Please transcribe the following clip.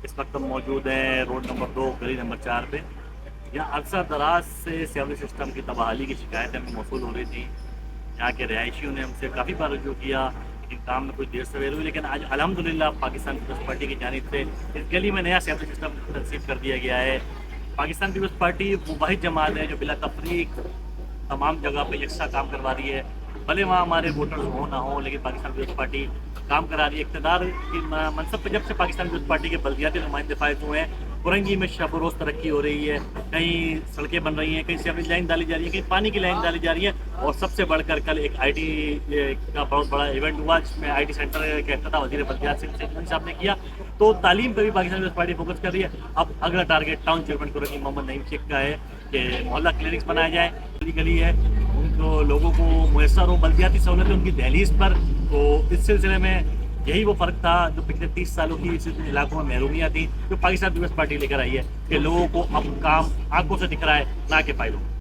اس وقت ہم موجود ہیں روڈ نمبر 2 گلی نمبر 4 پہ. یہاں عرصہ دراز سے سیوریج سسٹم کی تباہی کی شکایتیں ہمیں موصول ہو رہی تھیں. یہاں کے رہائشیوں نے ہم سے کافی بار رجوع کیا لیکن کام میں کچھ دیر سویر ہوئی، لیکن آج الحمدللہ پاکستان پیپلز پارٹی کی جانب سے اس گلی میں نیا سیوریج سسٹم تنصیب کر دیا گیا ہے. پاکستان پیپلز پارٹی وہ واحد جماعت ہے جو بلا تفریق تمام جگہ پہ یکساں کام کروا رہی ہے. بھلے وہاں ہمارے ووٹرز ہوں نہ ہوں، لیکن پاکستان پیپلز پارٹی کام کرا رہی ہے. اقتدار کی منصب پہ جب سے پاکستان پیپلز پارٹی کے بلدیاتی نمائندے فائز ہوئے ہیں، پرنگی میں شب و روز ترقی ہو رہی ہے. کہیں سڑکیں بن رہی ہیں، کہیں سیوریج لائن ڈالی جا رہی ہے، کہیں پانی کی لائن ڈالی جا رہی ہے. اور سب سے بڑھ کر کل ایک آئی ٹی کا بہت بڑا ایونٹ ہوا جس میں آئی ٹی سینٹر کا افتتاح وزیر بلدیات سنگھ صاحب نے کیا. تو تعلیم پہ بھی پاکستان پیپلز پارٹی فوکس کر رہی ہے. اب اگلا ٹارگیٹ ٹاؤن چیئرمین قرۃ العین محمد نعیم شیخ کا ہے کہ محلہ کلینکس بنائے جائیں. گلی گلی ہے ان کو لوگوں کو میسر ہو بلدیاتی سہولتیں ان کی دہلیز پر. تو اس سلسلے میں یہی وہ فرق تھا جو پچھلے 30 سالوں کی اس علاقوں میں محرومیاں تھیں، جو پاکستان پیپلز پارٹی لے کر آئی ہے کہ لوگوں کو اب کام آنکھوں سے دکھ رہا ہے نہ کہ فائلوں.